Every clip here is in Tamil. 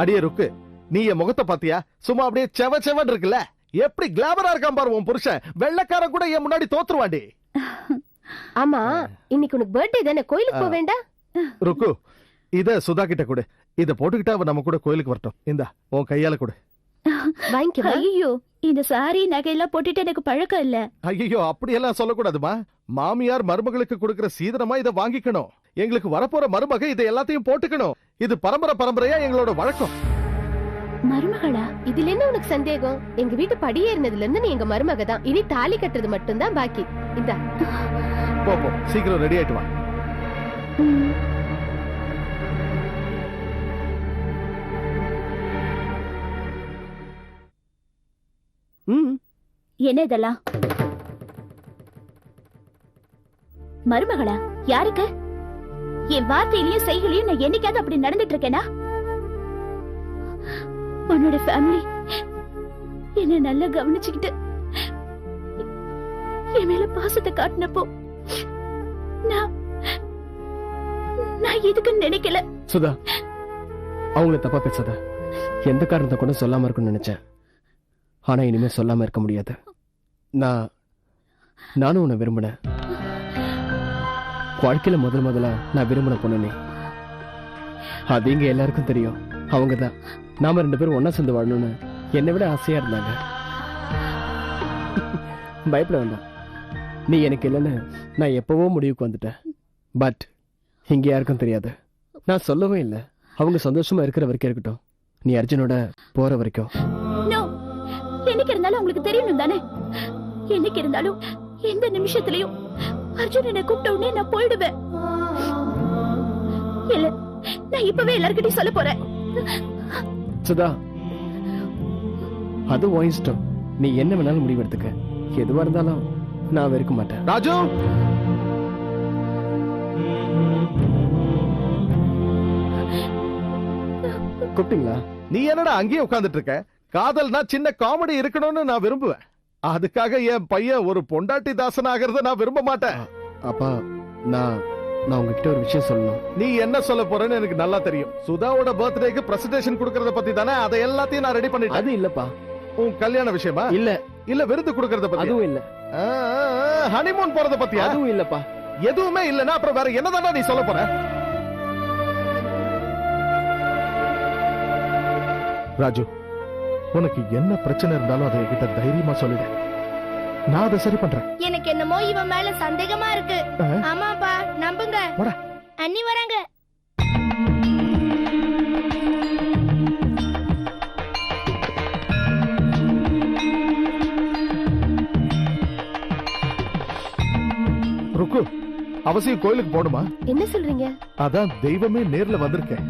அடியே ருக்கு, நீ என் முகத்தை பாத்தியா? சும்மா அப்படியே செவ செவன் இருக்குல்ல, எப்படி கிளாமரா இருக்கான் பாரு உன் புருஷன். வெள்ளைக்காரன் கூட என் முன்னாடி தோத்துருவாண்டி. ஆமா, இன்னைக்கு உனக்கு பர்த்டே தானே, கோயிலுக்கு போக வேண்டாம்? ருக்கு, இத சுதா கிட்ட கொடு. இத போட்டுக்கிட்டா அவ நம்ம கூட கோயிலுக்கு வரட்டும். இந்தா உன் கையால கொடு. ஐயோ, இந்த சாரி நகையெல்லாம் போட்டுட்டு எனக்கு பழக்கம் இல்ல. ஐயோ, அப்படியெல்லாம் சொல்லக்கூடாதுமா. மாமியார் மருமகளுக்கு கொடுக்கிற சீதனமா இதை வாங்கிக்கணும். எங்களுக்கு வரப்போற மருமக இதை எல்லாத்தையும் போட்டுக்கணும். இது பரம்பரை பரம்பரையா எங்களோட வழக்கம். மருமகளா? இதுல என்ன உனக்கு சந்தேகம்? எங்க வீட்டு படியேறினதுல இருந்து நீ எங்க மருமக தான். இனி தாலி கட்டுறது மட்டும்தான் பாக்கி. இந்தா போ போ, சீக்கிரம் ரெடி ஆயிட்டு வா. என்ன இதெல்லாம்? மருமகளா? யாருக்கு? என் வார்த்தையிலயும் செய்களையும் நான் என்னைக்காவது அப்படி நடந்துட்டு இருக்கேனா? உன்னோட ஃபேமிலி என்ன நல்லா கவனிச்சுக்கிட்டு என் மேல பாசத்தை காட்டினப்போ நான் எதுக்குன்னு நினைக்கல. சுதா, அவங்கள தப்பா பேசாத. எந்த காரணத்தை கூட சொல்லாம இருக்குன்னு நினைச்சேன். ஆனா இனிமே சொல்லாம இருக்க முடியாது. நானும் உன்னை விரும்பினேன். வாழ்க்கையில முதல்ல நான் விரும்பின பொண்ணு. அது இங்க எல்லாருக்கும் தெரியும். அவங்கதான் நாம 2 பேரும் ஒன்னா சேர்ந்து வாழணும்னு என்னை விட ஆசையா இருந்தாங்க. பயப்பட வேண்டாம். நீ எனக்கு இல்லைன்னு நான் எப்பவோ முடிவுக்கு வந்துட்டேன். பட் இங்க யாருக்கும் தெரியாது. நான் சொல்லவே இல்லை. அவங்க சந்தோஷமா இருக்கிற வரைக்கும் இருக்கட்டும். நீ அர்ஜுனோட போற வரைக்கும். என்னைக்கு இருந்தாலும் உங்களுக்கு தெரியணும் தானே? என்னைக்கு இருந்தாலும் எந்த நிமிஷத்துலயும் அர்ஜுன் என்ன கூப்பிட்ட உடனே நான் போயிடுவேன். இல்ல, நான் இப்பவே எல்லார்கிட்டயும் சொல்ல போறேன். சுதா, அது உன் இஷ்டம். நீ என்ன வேணாலும் முடிவு எடுத்துக்க. எதுவா இருந்தாலும் நான் வெறுக்க மாட்டேன். ராஜு, கூப்பிட்டீங்களா? நீ என்னடா அங்கேயே உட்கார்ந்துட்டு இருக்க? காதல்னா சின்ன காமெடி இருக்கணும்னு நான் விரும்புவேன். அதுக்காக என் பையன் ஒரு பொண்டாட்டி தாசன் ஆகிறத நான் விரும்ப மாட்டேன். அப்பா, நான் உங்ககிட்ட ஒரு விஷயம் சொல்லணும். நீ என்ன சொல்ல போறேன்னு எனக்கு நல்லா தெரியும். சுதாவோட பர்த்டேக்கு பிரசன்டேஷன் கொடுக்கறத பத்தி தானே? அதை எல்லாத்தையும் நான் ரெடி பண்ணிட்டேன். அது இல்லப்பா. உன் கல்யாண விஷயமா? இல்ல இல்ல, விருது கொடுக்கறத பத்தி? அதுவும் இல்ல. ஹனிமூன் போறத பத்தியா? அதுவும் இல்லப்பா. எதுவுமே இல்லன்னா அப்புறம் வேற என்னதானா நீ சொல்ல போற? ராஜு, உனக்கு என்ன பிரச்சனை இருந்தாலும் அதை என்கிட்ட தைரியமா சொல்லிடு. நான் அதை சரி பண்றேன். எனக்கு என்னமோ இவன் மேல சந்தேகமா இருக்கு. ஆமாப்பா, நம்புங்க. அண்ணி வராங்க. ருக்கு, அவசியம் கோயிலுக்கு போடுமா? என்ன சொல்றீங்க? அதான் தெய்வமே நேர்ல வந்திருக்கேன்.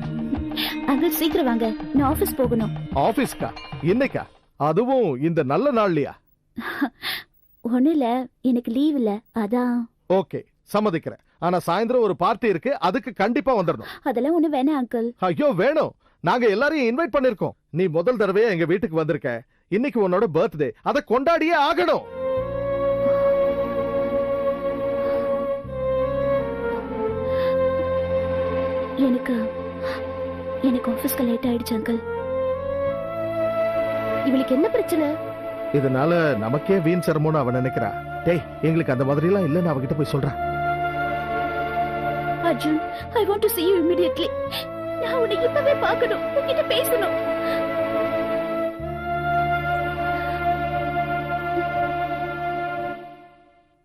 அங்க சீக்கிரம் வாங்க, நான் ஆபீஸ் போகணும். ஆபீஸ்க்கா? இன்னைக்கா? அதுவும் இந்த நல்ல நாள்லயா? ஒண்ணுல, எனக்கு லீவ் இல்ல, அதான். ஓகே, சம்மதிக்கிறேன். ஆனா சாயந்தரம் ஒரு பார்ட்டி இருக்கு, அதுக்கு கண்டிப்பா வந்துடணும். அதெல்லாம் ஒண்ணு வேணாம் அங்கிள். ஐயோ, வேணும். நாங்க எல்லாரையும் இன்வைட் பண்ணிருக்கோம். நீ முதல் தடவையா எங்க வீட்டுக்கு வந்திருக்க. இன்னைக்கு உன்னோட பர்த்டே, அதை கொண்டாடியே ஆகணும். எனக்கு ஆபீஸ்க்கு லேட் ஆயிடுச்சு அங்கிள். இவளுக்கு என்ன பிரச்சனை? இதனால நமக்கே வீண் சிரமம்னு அவன் நினைக்கிறா. டேய், எங்களுக்கு அந்த மாதிரி எல்லாம் இல்லன்னு அவகிட்ட போய் சொல்றேன். Arjun, I want to see you immediately. நான் உன்னை இப்பவே பார்க்கணும், உன்கிட்ட பேசணும்.